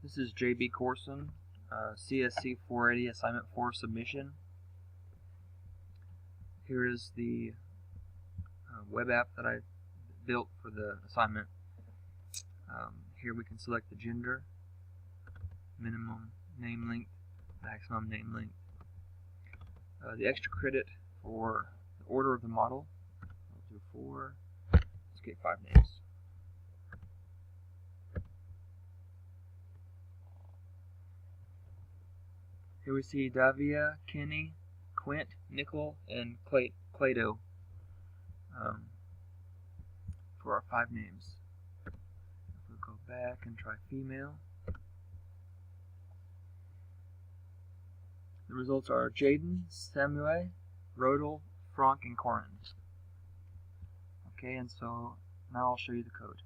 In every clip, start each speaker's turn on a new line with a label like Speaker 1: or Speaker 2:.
Speaker 1: This is JB Courson CSC 480 Assignment 4 Submission. Here is the web app that I built for the assignment. Here we can select the gender, minimum name length, maximum name length, the extra credit for the order of the model. I'll do 4, let's get 5 names. Here we see Davia, Kenny, Quint, Nickel, and Clado for our 5 names. We'll go back and try female. The results are Jaden, Samuel, Rodel, Frank, and Corin. Okay, and so now I'll show you the code.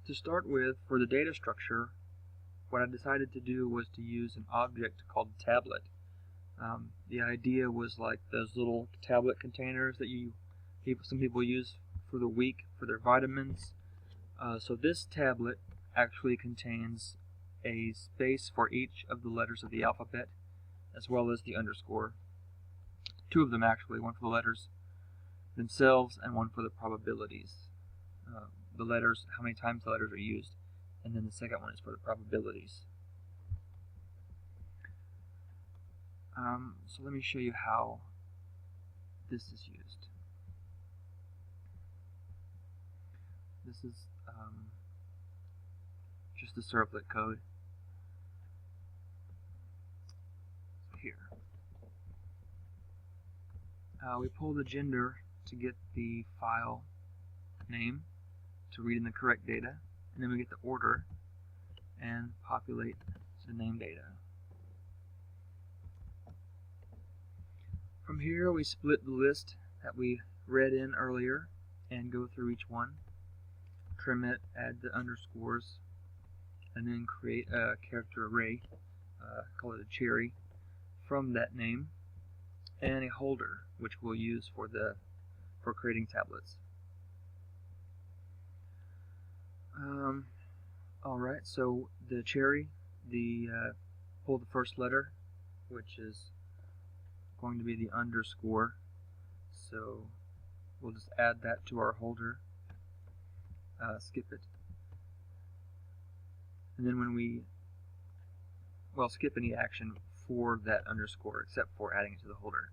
Speaker 1: To start with, for the data structure, what I decided to do was to use an object called tablet. The idea was like those little tablet containers that some people use for the week for their vitamins. So this tablet actually contains a space for each of the letters of the alphabet, as well as the underscore. 2 of them actually, one for the letters themselves and one for the probabilities. The letters, how many times the letters are used, and then the second one is for the probabilities. So let me show you how this is used. This is just the servlet code. Here. We pull the gender to get the file name to read in the correct data, and then we get the order and populate the name data. From here we split the list that we read in earlier and go through each one, trim it, add the underscores, and then create a character array, call it a cherry, from that name, and a holder which we'll use for creating tablets. Alright, so the cherry, pull the first letter, which is going to be the underscore, so we'll just add that to our holder, skip it, and then skip any action for that underscore except for adding it to the holder.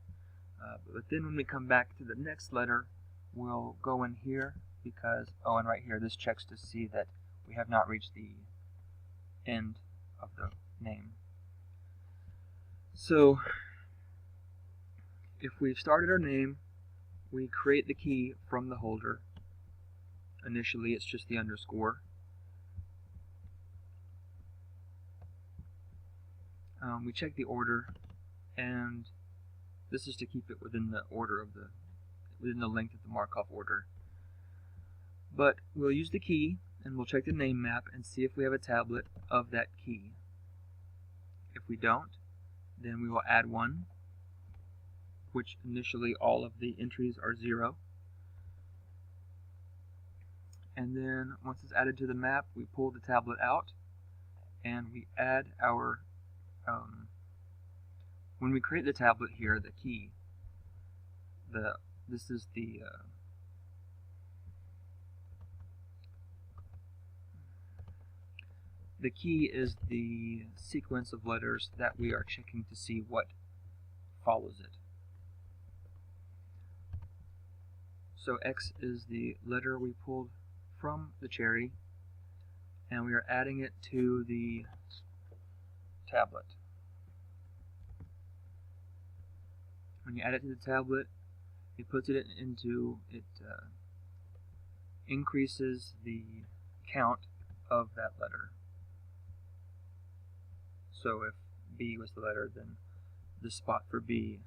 Speaker 1: But then when we come back to the next letter, we'll go in here because, and right here, this checks to see that we have not reached the end of the name. So if we've started our name, we create the key from the holder. Initially it's just the underscore. We check the order, and this is to keep it within the order of within the length of the Markov order. But we'll use the key and we'll check the name map and see if we have a tablet of that key. If we don't, then we will add one, which initially all of the entries are 0. And then once it's added to the map, we pull the tablet out and we add our when we create the tablet here, the key, this is the key is the sequence of letters that we are checking to see what follows it. So X is the letter we pulled from the cherry, and we are adding it to the tablet. When you add it to the tablet, it puts it into, it increases the count of that letter. So if B was the letter, then the spot for B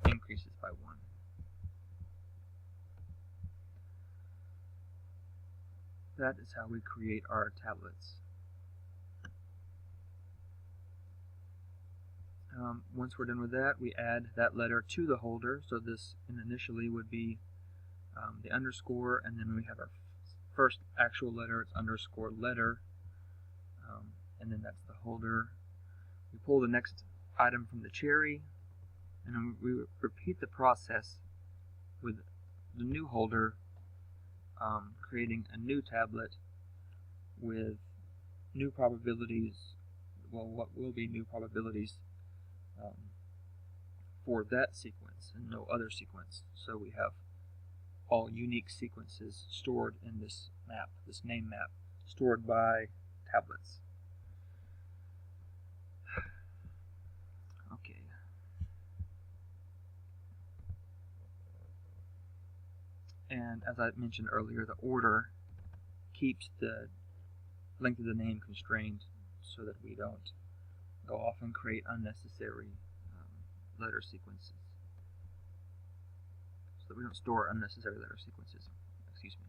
Speaker 1: increases by 1. That is how we create our tablets. Once we're done with that, we add that letter to the holder. So this initially would be the underscore, and then we have our first actual letter, it's underscore letter, and then that's the holder. We pull the next item from the cherry, and then we repeat the process with the new holder, creating a new tablet with new probabilities, well, what will be new probabilities for that sequence and no other sequence. So we have all unique sequences stored in this map, this name map, stored by tablets. Okay. And as I mentioned earlier, the order keeps the length of the name constrained so that we don't go off and create unnecessary letter sequences. So that we don't store unnecessary letter sequences. Excuse me.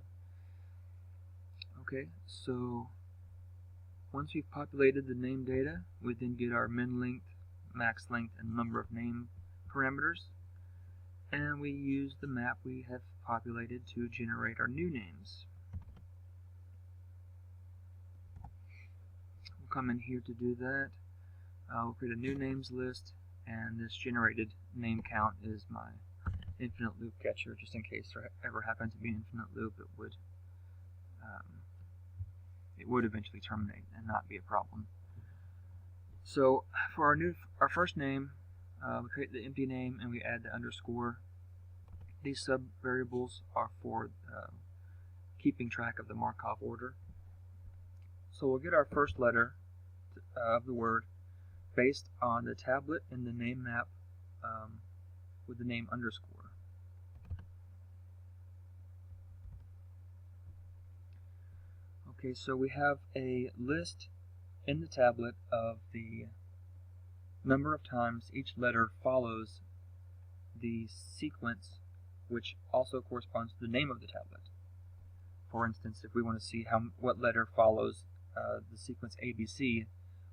Speaker 1: Okay, so once we've populated the name data, we then get our min length, max length, and number of name parameters, and we use the map we have populated to generate our new names. We'll come in here to do that. We'll create a new names list, and this generated name count is my infinite loop catcher, just in case there ever happened to be an infinite loop. It would eventually terminate and not be a problem. So for our first name, we create the empty name and we add the underscore. These sub variables are for keeping track of the Markov order. So we'll get our first letter of the word based on the tablet in the name map with the name underscore. Okay, so we have a list in the tablet of the number of times each letter follows the sequence, which also corresponds to the name of the tablet. For instance, if we want to see what letter follows the sequence ABC,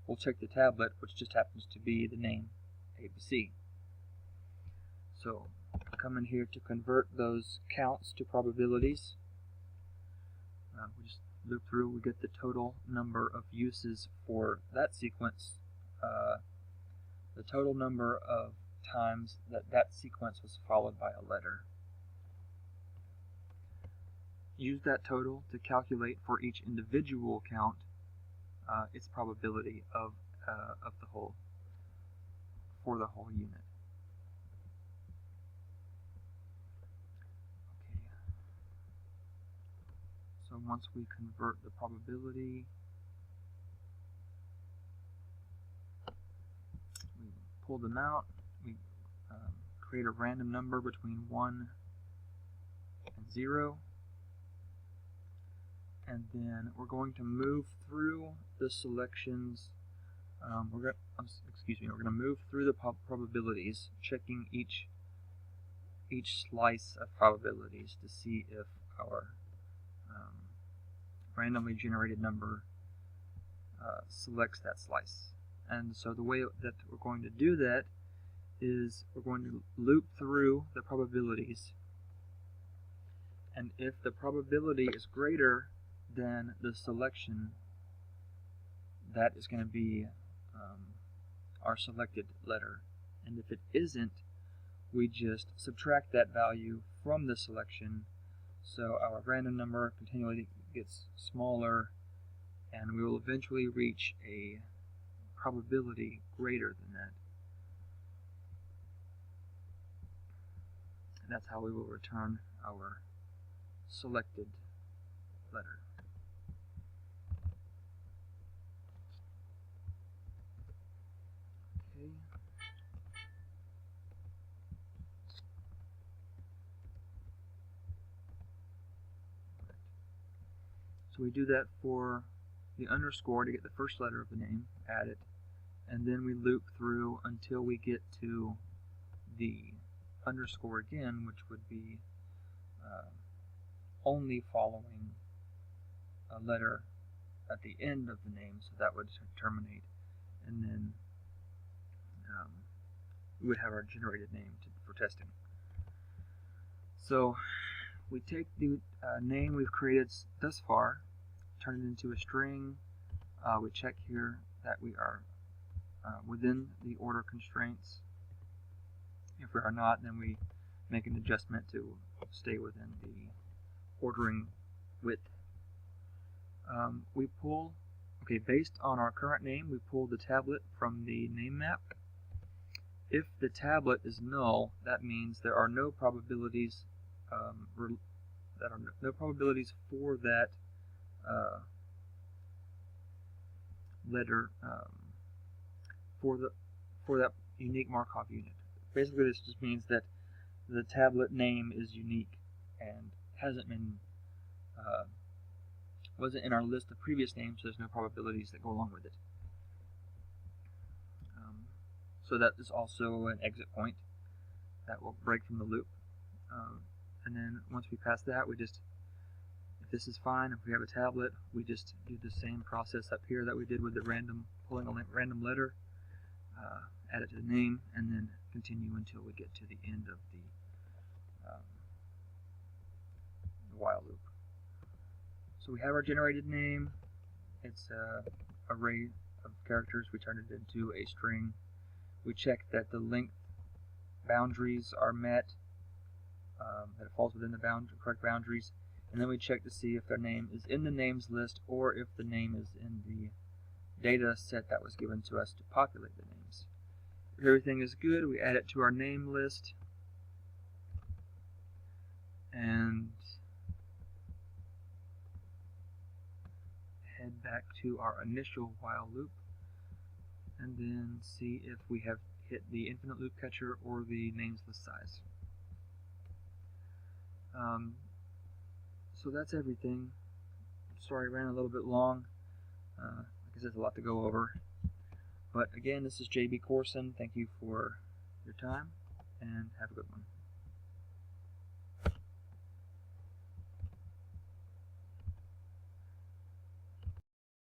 Speaker 1: we'll check the tablet, which just happens to be the name ABC. So come in here to convert those counts to probabilities. We just loop through, we get the total number of uses for that sequence, the total number of times that sequence was followed by a letter. Use that total to calculate for each individual count its probability of the whole, for the whole unit. So once we convert the probability, we pull them out, we create a random number between 1 and 0, and then we're going to move through the selections. We're going to move through the probabilities, checking each slice of probabilities to see if our randomly generated number selects that slice. And so the way that we're going to do that is we're going to loop through the probabilities, and if the probability is greater than the selection, that is going to be our selected letter. And if it isn't, we just subtract that value from the selection, so our random number continually gets smaller, and we will eventually reach a probability greater than that. And that's how we will return our selected letter. Okay. So we do that for the underscore to get the first letter of the name, add it, and then we loop through until we get to the underscore again, which would be only following a letter at the end of the name, so that would terminate, and then we would have our generated name for testing. So we take the name we've created thus far, turn it into a string. We check here that we are within the order constraints. If we are not, then we make an adjustment to stay within the ordering width. We pull, based on our current name, we pull the tablet from the name map. If the tablet is null, that means there are no probabilities for that letter for that unique Markov unit. Basically, this just means that the tablet name is unique and wasn't in our list of previous names, so there's no probabilities that go along with it. So that is also an exit point that will break from the loop. And then once we pass that, if this is fine, if we have a tablet, we just do the same process up here that we did with the pulling a random letter, add it to the name, and then continue until we get to the end of the while loop. So we have our generated name. It's an array of characters. We turn it into a string. We check that the length boundaries are met, that it falls within the correct boundaries, and then we check to see if their name is in the names list or if the name is in the data set that was given to us to populate the names. If everything is good, we add it to our name list, and head back to our initial while loop, and then see if we have hit the infinite loop catcher or the names list size. So that's everything. Sorry, I ran a little bit long. Like I said, there's a lot to go over. But again, this is JB Courson. Thank you for your time, and have a good one.